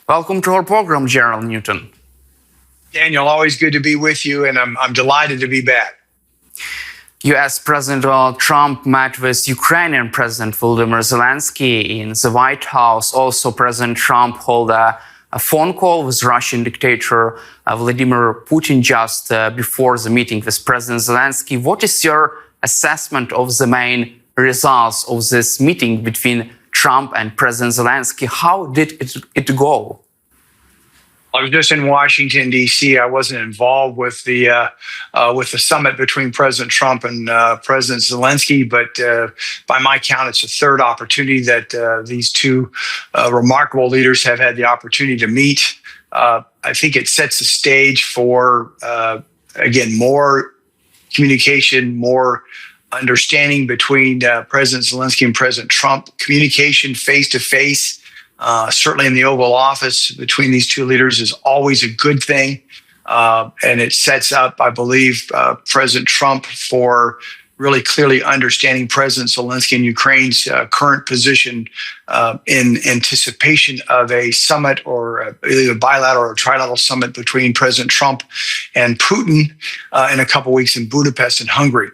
Welcome to our program, General Newton. Daniel, always good to be with you, and I'm delighted to be back. U.S. President Donald Trump met with Ukrainian President Volodymyr Zelensky in the White House. Also, President Trump held a phone call with Russian dictator Vladimir Putin just before the meeting with President Zelensky. What is your assessment of the main results of this meeting between Trump and President Zelensky? How did it go? I was just in Washington, D.C. I wasn't involved with the summit between President Trump and President Zelensky, but by my count, it's the third opportunity that these two remarkable leaders have had the opportunity to meet. I think it sets the stage for, again, more communication, more understanding between President Zelensky and President Trump, communication face-to-face. Certainly in the Oval Office between these two leaders is always a good thing. And it sets up, I believe, President Trump for really clearly understanding President Zelensky and Ukraine's current position in anticipation of a summit or either a bilateral or trilateral summit between President Trump and Putin in a couple weeks in Budapest and Hungary.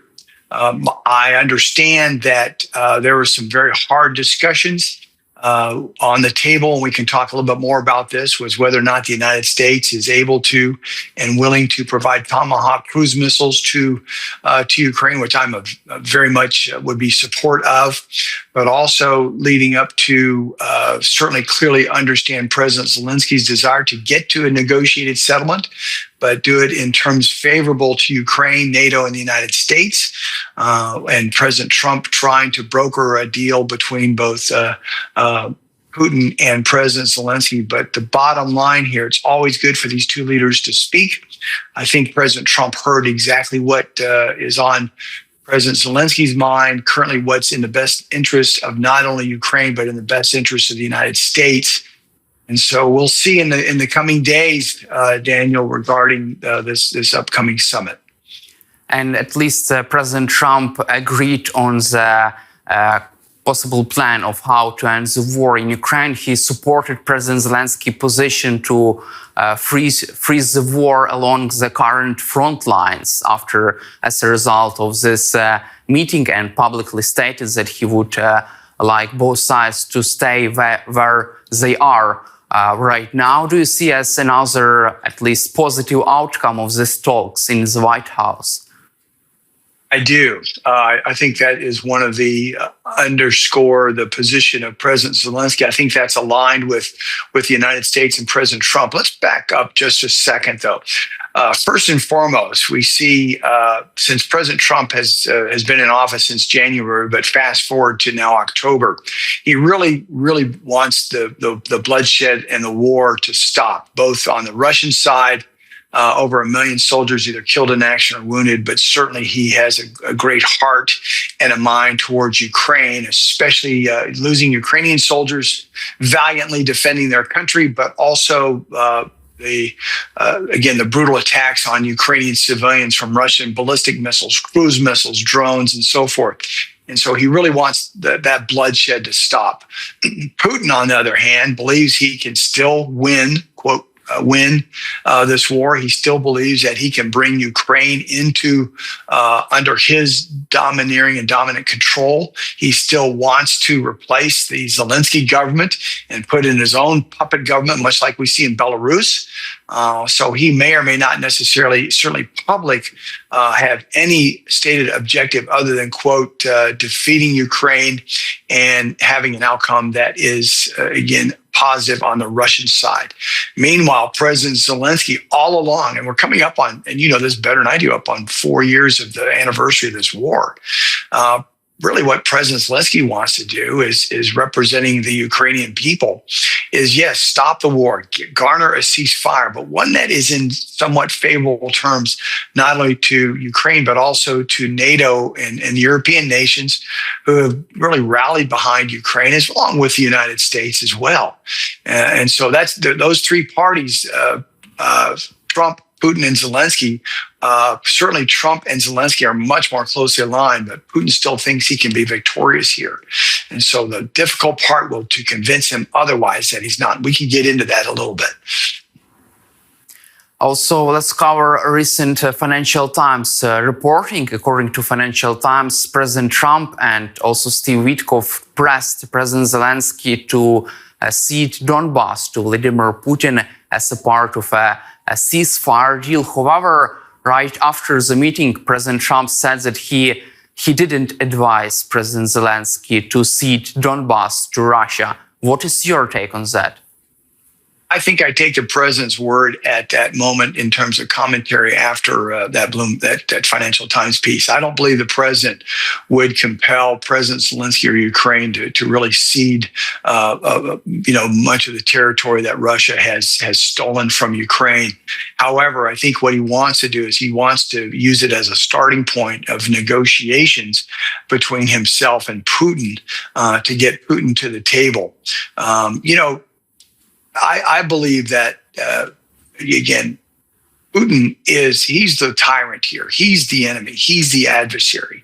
I understand that there were some very hard discussions on the table, and we can talk a little bit more about this, was whether or not the United States is able to and willing to provide Tomahawk cruise missiles to Ukraine, which I'm very much would be support of, but also leading up to certainly clearly understand President Zelensky's desire to get to a negotiated settlement, but do it in terms favorable to Ukraine, NATO, and the United States, and President Trump trying to broker a deal between both Putin and President Zelensky. But the bottom line here, it's always good for these two leaders to speak. I think President Trump heard exactly what is on President Zelensky's mind, currently what's in the best interest of not only Ukraine, but in the best interest of the United States. And so we'll see in the coming days, Daniel, regarding this upcoming summit. And at least President Trump agreed on the possible plan of how to end the war in Ukraine. He supported President Zelensky's position to freeze the war along the current front lines as a result of this meeting, and publicly stated that he would like both sides to stay where they are right now. Do you see as another, at least positive outcome of these talks in the White House? I do. I think that is one of the underscore the position of President Zelensky. I think that's aligned with the United States and President Trump. Let's back up just a second, though. First and foremost, we see since President Trump has been in office since January, but fast forward to now October, he really wants the bloodshed and the war to stop, both on the Russian side. Over 1 million soldiers either killed in action or wounded, but certainly he has a great heart and a mind towards Ukraine, especially losing Ukrainian soldiers valiantly defending their country, but also the brutal attacks on Ukrainian civilians from Russian ballistic missiles, cruise missiles, drones, and so forth. And so he really wants that bloodshed to stop. Putin, on the other hand, believes he can still win, quote, this war. He still believes that he can bring Ukraine into under his domineering and dominant control. He still wants to replace the Zelensky government and put in his own puppet government, much like we see in Belarus. So he may or may not necessarily, certainly public, have any stated objective other than, quote, defeating Ukraine and having an outcome that is, again, positive on the Russian side. Meanwhile, President Zelensky all along, and we're coming up on, and you know this better than I do, up on 4 years of the anniversary of this war. Really what President Zelensky wants to do is representing the Ukrainian people is, yes, stop the war, garner a ceasefire, but one that is in somewhat favorable terms, not only to Ukraine, but also to NATO and the European nations who have really rallied behind Ukraine, as along with the United States as well. And so that's those three parties, Trump, Putin, and Zelensky, Certainly Trump and Zelensky are much more closely aligned, but Putin still thinks he can be victorious here. And so the difficult part will to convince him otherwise that he's not. We can get into that a little bit. Also, let's cover a recent Financial Times reporting. According to Financial Times, President Trump and also Steve Witkoff pressed President Zelensky to cede Donbass to Vladimir Putin as a part of a ceasefire deal. However, right after the meeting, President Trump said that he didn't advise President Zelensky to cede Donbass to Russia. What is your take on that? I think I take the president's word at that moment in terms of commentary after that Financial Times piece. I don't believe the president would compel President Zelensky or Ukraine to really cede, much of the territory that Russia has stolen from Ukraine. However, I think what he wants to do is he wants to use it as a starting point of negotiations between himself and Putin to get Putin to the table. I believe that, again, Putin he's the tyrant here. He's the enemy. He's the adversary.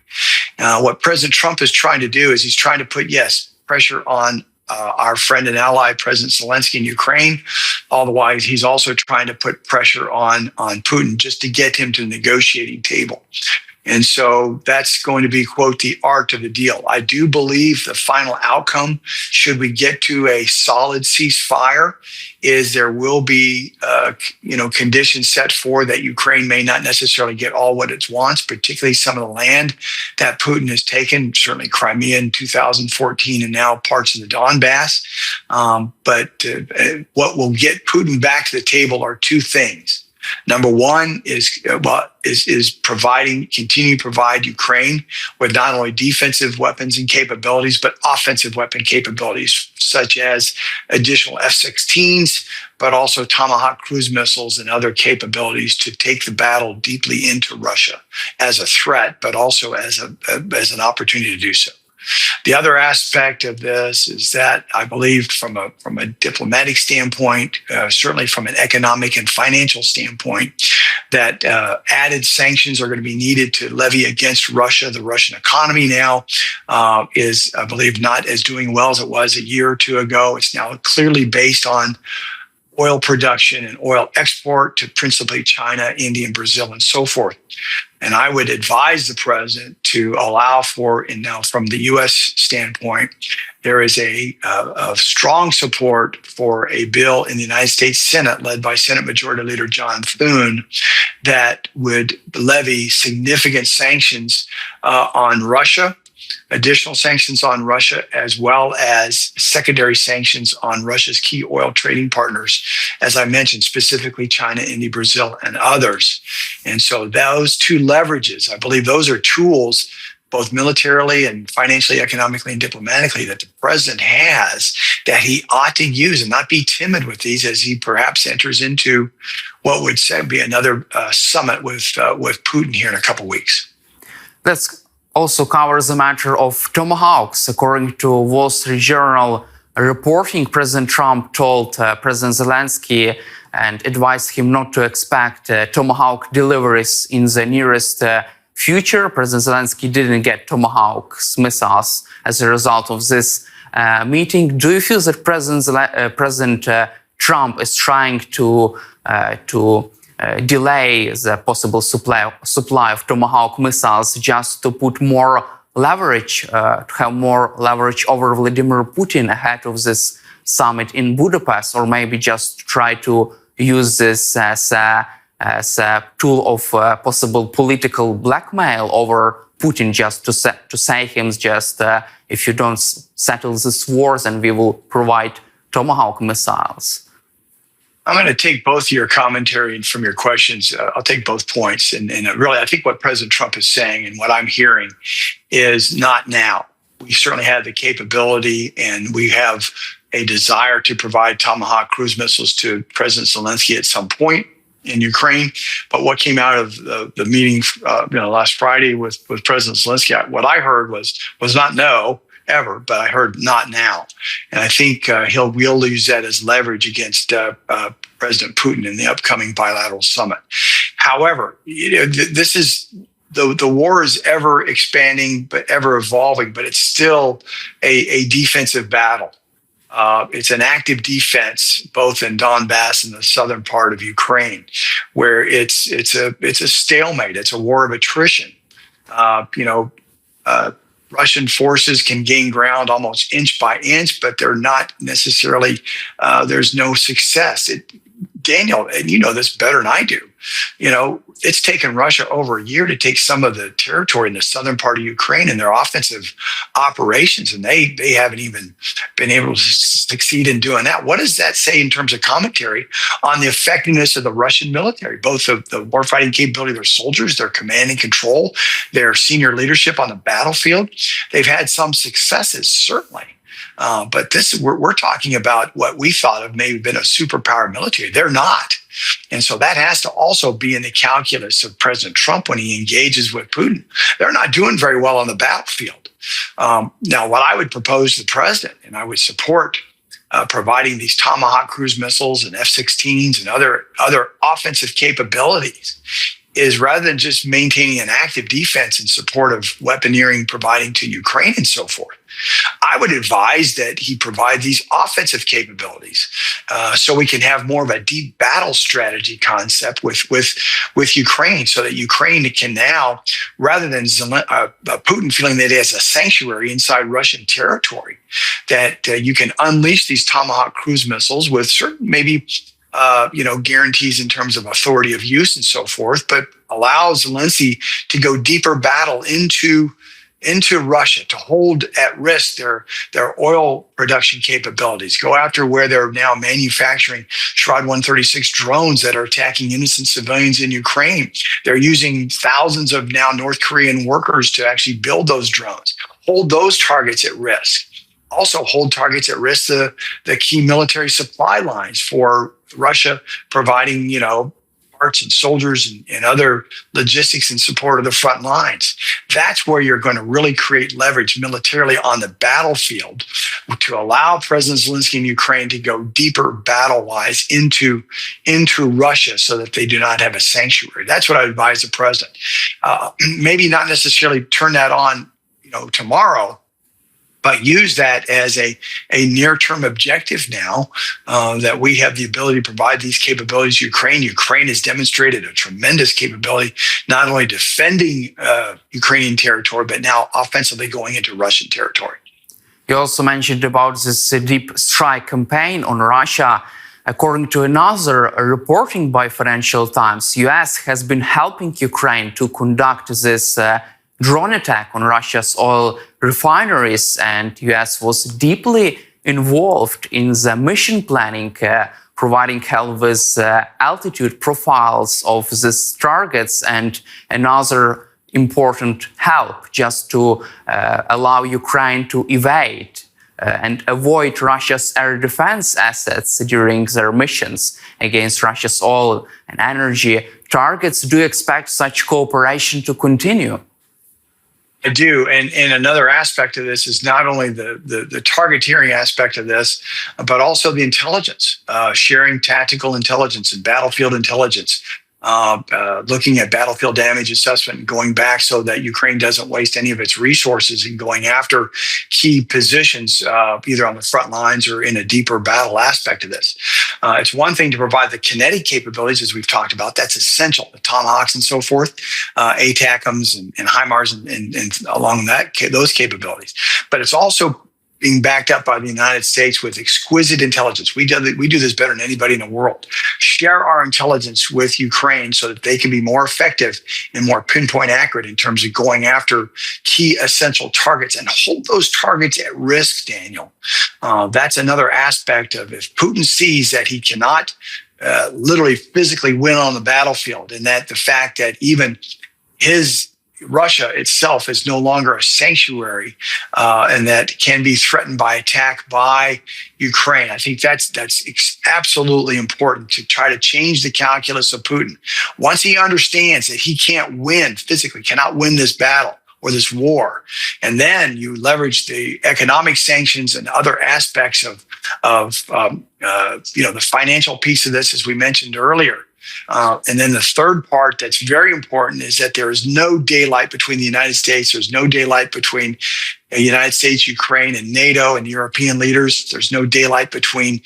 What President Trump is trying to do is he's trying to put, pressure on our friend and ally, President Zelensky in Ukraine. All the while, he's also trying to put pressure on Putin just to get him to the negotiating table. And so that's going to be, quote, the art of the deal. I do believe the final outcome, should we get to a solid ceasefire, is there will be, conditions set for that Ukraine may not necessarily get all what it wants, particularly some of the land that Putin has taken, certainly Crimea in 2014 and now parts of the Donbass. But what will get Putin back to the table are two things. Number one is continue to provide Ukraine with not only defensive weapons and capabilities, but offensive weapon capabilities, such as additional F-16s, but also Tomahawk cruise missiles and other capabilities to take the battle deeply into Russia as a threat, but also as an opportunity to do so. The other aspect of this is that I believe from a diplomatic standpoint, certainly from an economic and financial standpoint, that added sanctions are going to be needed to levy against Russia. The Russian economy now is, I believe, not as doing well as it was a year or two ago. It's now clearly based on oil production and oil export to principally China, India, and Brazil, and so forth. And I would advise the president to allow for, and now from the U.S. standpoint, there is a strong support for a bill in the United States Senate led by Senate Majority Leader John Thune that would levy significant sanctions on Russia, additional sanctions on Russia, as well as secondary sanctions on Russia's key oil trading partners, as I mentioned, specifically China, India, Brazil, and others. And so those two leverages, I believe those are tools, both militarily and financially, economically, and diplomatically, that the president has that he ought to use and not be timid with these as he perhaps enters into what would be another summit with Putin here in a couple weeks. Let's also covers the matter of Tomahawks. According to Wall Street Journal reporting, President Trump told President Zelensky and advised him not to expect Tomahawk deliveries in the nearest future. President Zelensky didn't get Tomahawks missiles as a result of this meeting. Do you feel that President Trump is trying to delay the possible supply of Tomahawk missiles just to put more leverage, to have more leverage over Vladimir Putin ahead of this summit in Budapest, or maybe just try to use this as a tool of possible political blackmail over Putin, just to say him if you don't settle this war, then we will provide Tomahawk missiles. I'm going to take both of your commentary and from your questions. I'll take both points. And really, I think what President Trump is saying and what I'm hearing is not now. We certainly have the capability and we have a desire to provide Tomahawk cruise missiles to President Zelensky at some point in Ukraine. But what came out of the meeting last Friday with President Zelensky, what I heard was not no, ever, but I heard not now. And I think we'll use that as leverage against President Putin in the upcoming bilateral summit. However, this is the war is ever expanding, but ever evolving, but it's still a defensive battle. It's an active defense, both in Donbass and the southern part of Ukraine, where it's a stalemate. It's a war of attrition. Russian forces can gain ground almost inch by inch, but they're not necessarily. There's no success. Daniel, and you know this better than I do. It's taken Russia over a year to take some of the territory in the southern part of Ukraine in their offensive operations, and they haven't even been able to succeed in doing that. What does that say in terms of commentary on the effectiveness of the Russian military, both of the warfighting capability of their soldiers, their command and control, their senior leadership on the battlefield? They've had some successes, certainly. But we're talking about what we thought of may have been a superpower military. They're not. And so that has to also be in the calculus of President Trump when he engages with Putin. They're not doing very well on the battlefield. Now, what I would propose to the president, and I would support providing these Tomahawk cruise missiles and F-16s and other offensive capabilities, is rather than just maintaining an active defense in support of weaponeering providing to Ukraine and so forth, I would advise that he provide these offensive capabilities so we can have more of a deep battle strategy concept with Ukraine, so that Ukraine can now, rather than Putin feeling that he has a sanctuary inside Russian territory, that you can unleash these Tomahawk cruise missiles with certain maybe guarantees in terms of authority of use and so forth, but allow Zelensky to go deeper battle into Russia, to hold at risk their oil production capabilities, go after where they're now manufacturing Shroud 136 drones that are attacking innocent civilians in Ukraine. They're using thousands of now North Korean workers to actually build those drones, hold those targets at risk. Also hold targets at risk the key military supply lines for Russia, providing, parts and soldiers and other logistics in support of the front lines. That's where you're going to really create leverage militarily on the battlefield to allow President Zelensky in Ukraine to go deeper battle-wise into Russia so that they do not have a sanctuary. That's what I advise the president. Maybe not necessarily turn that on, tomorrow, but use that as a near-term objective now that we have the ability to provide these capabilities to Ukraine. Ukraine has demonstrated a tremendous capability, not only defending Ukrainian territory, but now offensively going into Russian territory. You also mentioned about this deep strike campaign on Russia. According to another reporting by Financial Times, US has been helping Ukraine to conduct this drone attack on Russia's oil refineries, and US was deeply involved in the mission planning, providing help with altitude profiles of these targets and another important help just to allow Ukraine to evade and avoid Russia's air defense assets during their missions against Russia's oil and energy targets. Do you expect such cooperation to continue? I do, and another aspect of this is not only the targeteering aspect of this, but also the intelligence, sharing tactical intelligence and battlefield intelligence, looking at battlefield damage assessment and going back so that Ukraine doesn't waste any of its resources in going after key positions, either on the front lines or in a deeper battle aspect of this. It's one thing to provide the kinetic capabilities, as we've talked about. That's essential, the Tomahawks and so forth, ATACMs and HIMARS and along those capabilities. But it's also being backed up by the United States with exquisite intelligence. We do this better than anybody in the world. Share our intelligence with Ukraine so that they can be more effective and more pinpoint accurate in terms of going after key essential targets and hold those targets at risk, Daniel. That's another aspect of if Putin sees that he cannot literally physically win on the battlefield, and that the fact that even Russia itself is no longer a sanctuary, and that can be threatened by attack by Ukraine. I think that's absolutely important to try to change the calculus of Putin. Once he understands that he can't win physically, cannot win this battle or this war, and then you leverage the economic sanctions and other aspects of the financial piece of this, as we mentioned earlier. And then the third part that's very important is that there is no daylight between the United States. There's no daylight between the United States, Ukraine, and NATO and European leaders. There's no daylight between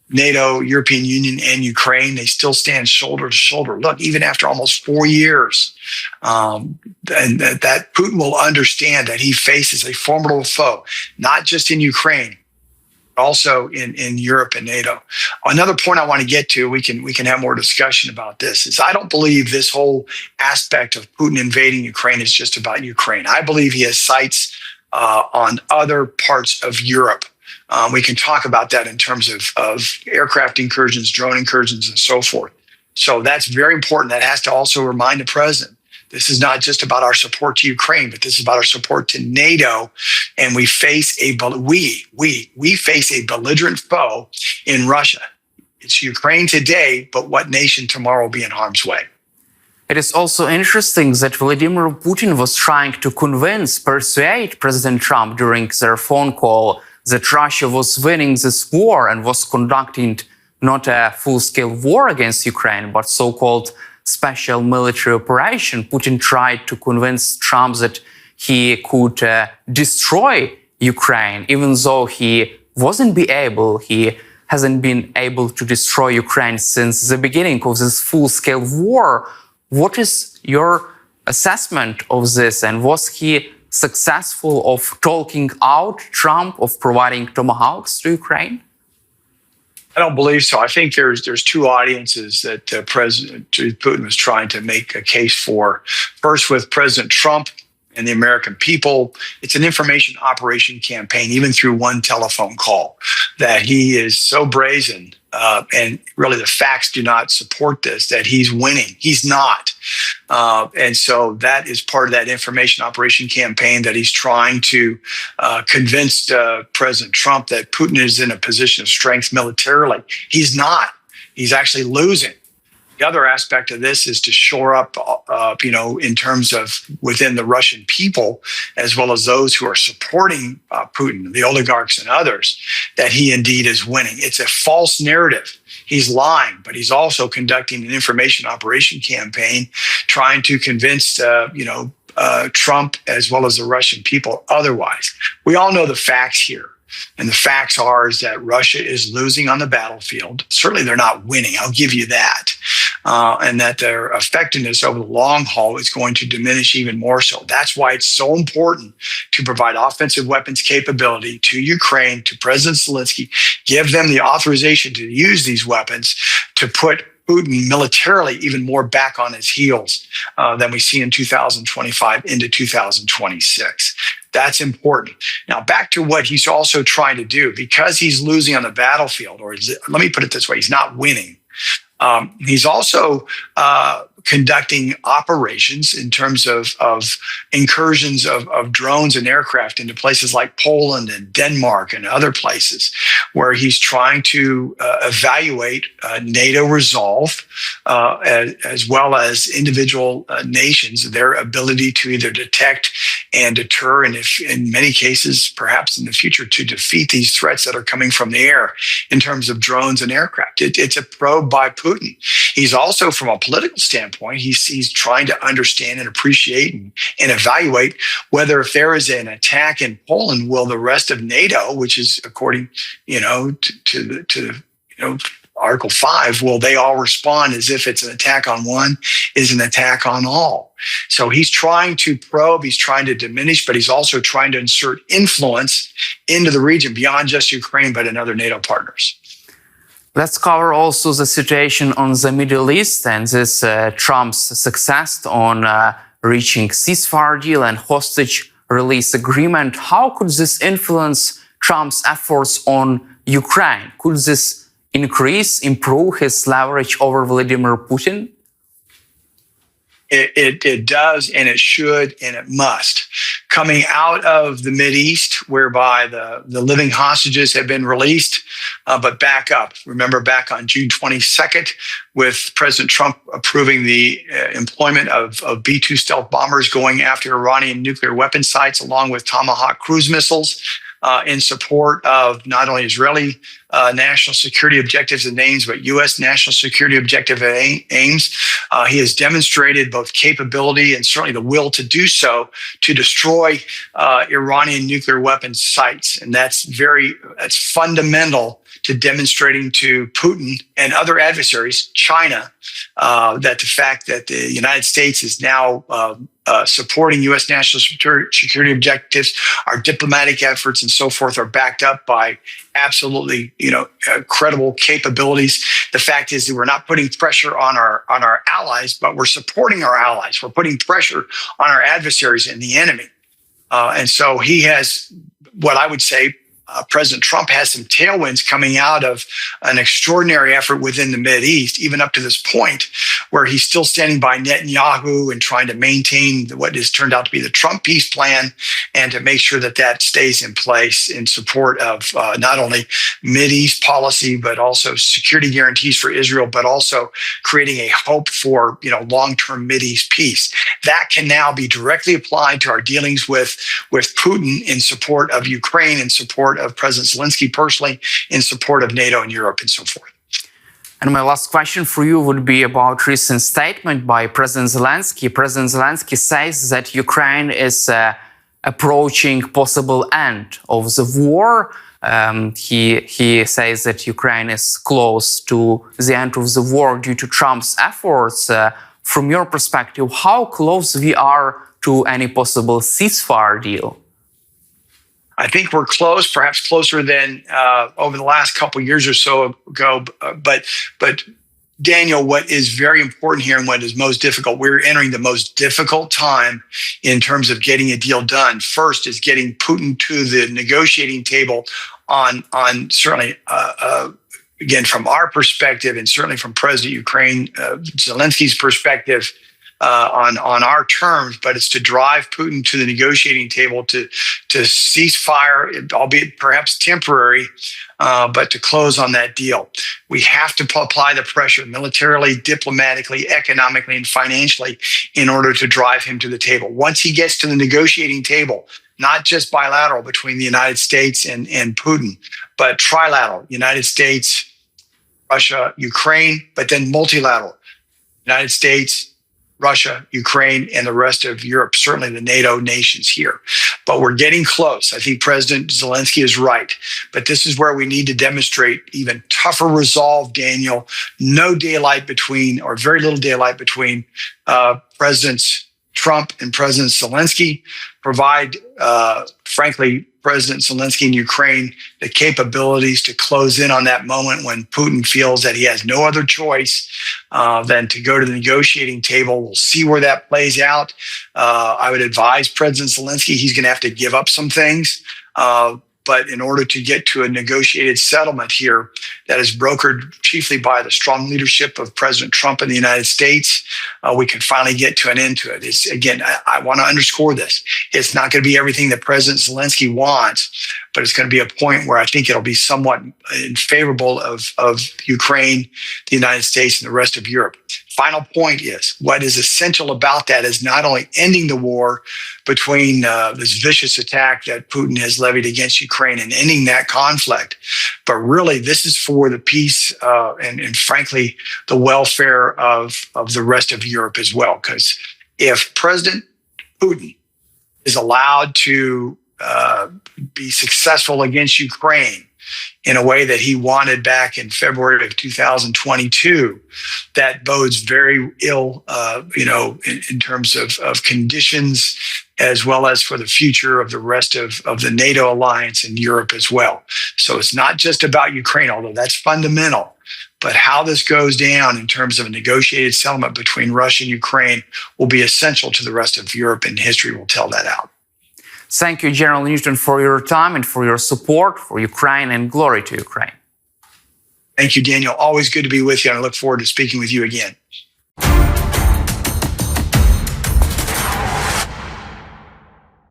NATO, European Union, and Ukraine. They still stand shoulder to shoulder. Look, even after almost 4 years, and that Putin will understand that he faces a formidable foe, not just in Ukraine, also in Europe and NATO. Another point I want to get to, we can have more discussion about this, is I don't believe this whole aspect of Putin invading Ukraine is just about Ukraine. I believe he has sights on other parts of Europe. We can talk about that in terms of aircraft incursions, drone incursions, and so forth. So that's very important. That has to also remind the president, this is not just about our support to Ukraine, but this is about our support to NATO. And we face we face a belligerent foe in Russia. It's Ukraine today, but what nation tomorrow will be in harm's way? It is also interesting that Vladimir Putin was trying to persuade President Trump during their phone call that Russia was winning this war and was conducting not a full-scale war against Ukraine, but so-called special military operation. Putin tried to convince Trump that he could destroy Ukraine, even though he hasn't been able to destroy Ukraine since the beginning of this full-scale war. What is your assessment of this, and was he successful of talking out Trump, of providing tomahawks to Ukraine? I don't believe so. I think there's two audiences that President Putin was trying to make a case for. First, with President Trump and the American people, it's an information operation campaign, even through one telephone call, that he is so brazen, and really the facts do not support this, that he's winning. He's not. And so that is part of that information operation campaign, that he's trying to convince President Trump that Putin is in a position of strength militarily. He's not. He's actually losing. The other aspect of this is to shore up, in terms of within the Russian people, as well as those who are supporting Putin, the oligarchs and others, that he indeed is winning. It's a false narrative. He's lying, but he's also conducting an information operation campaign, trying to convince, Trump as well as the Russian people otherwise. We all know the facts here. And the facts are is that Russia is losing on the battlefield. Certainly they're not winning. I'll give you that. And that their effectiveness over the long haul is going to diminish even more so. That's why it's so important to provide offensive weapons capability to Ukraine, to President Zelensky, give them the authorization to use these weapons to put Putin militarily even more back on his heels than we see in 2025 into 2026. That's important. Now, back to what he's also trying to do, because he's losing on the battlefield, let me put it this way, he's not winning. He's also conducting operations in terms of incursions of drones and aircraft into places like Poland and Denmark and other places, where he's trying to evaluate NATO resolve, as well as individual nations, their ability to either detect and deter, and if in many cases, perhaps in the future, to defeat these threats that are coming from the air in terms of drones and aircraft. It's a probe by Putin. He's also, from a political standpoint, he's trying to understand and appreciate and evaluate whether, if there is an attack in Poland, will the rest of NATO, which is according, to Article 5, will they all respond as if it's an attack on one is an attack on all? So he's trying to probe, he's trying to diminish, but he's also trying to insert influence into the region beyond just Ukraine, but in other NATO partners. Let's cover also the situation on the Middle East and this Trump's success on reaching ceasefire deal and hostage release agreement. How could this influence Trump's efforts on Ukraine? Could this improve his leverage over Vladimir Putin? It does, and it should, and it must. Coming out of the Mideast, whereby the living hostages have been released, but back up. Remember back on June 22nd, with President Trump approving the employment of B-2 stealth bombers going after Iranian nuclear weapon sites, along with Tomahawk cruise missiles. in support of not only Israeli national security objectives and aims, but U.S. national security objective aims. He has demonstrated both capability and certainly the will to do so to destroy Iranian nuclear weapons sites. And that's fundamental to demonstrating to Putin and other adversaries, China, that the fact that the United States is now supporting U.S. national security objectives, our diplomatic efforts and so forth are backed up by absolutely, credible capabilities. The fact is that we're not putting pressure on our allies, but we're supporting our allies. We're putting pressure on our adversaries and the enemy. And so he has, what I would say, President Trump has some tailwinds coming out of an extraordinary effort within the Mideast, even up to this point, where he's still standing by Netanyahu and trying to maintain what has turned out to be the Trump peace plan, and to make sure that that stays in place in support of not only Mideast policy, but also security guarantees for Israel, but also creating a hope for long-term Mideast peace. That can now be directly applied to our dealings with Putin in support of Ukraine, in support of President Zelensky personally, in support of NATO and Europe and so forth. And my last question for you would be about recent statement by President Zelensky. President Zelensky says that Ukraine is approaching possible end of the war. He says that Ukraine is close to the end of the war due to Trump's efforts. From your perspective, how close we are to any possible ceasefire deal? I think we're close, perhaps closer than over the last couple of years or so ago. But Daniel, what is very important here and what is most difficult, we're entering the most difficult time in terms of getting a deal done. First is getting Putin to the negotiating table on certainly, again, from our perspective, and certainly from President Ukraine Zelensky's perspective, on our terms, but it's to drive Putin to the negotiating table to cease fire, albeit perhaps temporary, but to close on that deal. We have to apply the pressure militarily, diplomatically, economically, and financially in order to drive him to the table. Once he gets to the negotiating table, not just bilateral between the United States and Putin, but trilateral, United States, Russia, Ukraine, but then multilateral, United States, Russia, Ukraine, and the rest of Europe, certainly the NATO nations here. But we're getting close. I think President Zelensky is right. But this is where we need to demonstrate even tougher resolve, Daniel. No daylight between, or very little daylight between Presidents Trump and President Zelensky. Provide, frankly, President Zelensky in Ukraine the capabilities to close in on that moment when Putin feels that he has no other choice than to go to the negotiating table. We'll see where that plays out. I would advise President Zelensky he's going to have to give up some things. But in order to get to a negotiated settlement here that is brokered chiefly by the strong leadership of President Trump in the United States, we can finally get to an end to it. It's, again, I want to underscore this. It's not going to be everything that President Zelensky wants, but it's going to be a point where I think it'll be somewhat favorable of Ukraine, the United States, and the rest of Europe. Final point is, what is essential about that is not only ending the war between this vicious attack that Putin has levied against Ukraine and ending that conflict, but really this is for the peace and frankly, the welfare of the rest of Europe as well. Because if President Putin is allowed to be successful against Ukraine in a way that he wanted back in February of 2022, that bodes very ill, in terms of conditions, as well as for the future of the rest of the NATO alliance and Europe as well. So it's not just about Ukraine, although that's fundamental, but how this goes down in terms of a negotiated settlement between Russia and Ukraine will be essential to the rest of Europe, and history will tell that out. Thank you, General Newton, for your time and for your support for Ukraine, and glory to Ukraine. Thank you, Daniel. Always good to be with you, and I look forward to speaking with you again.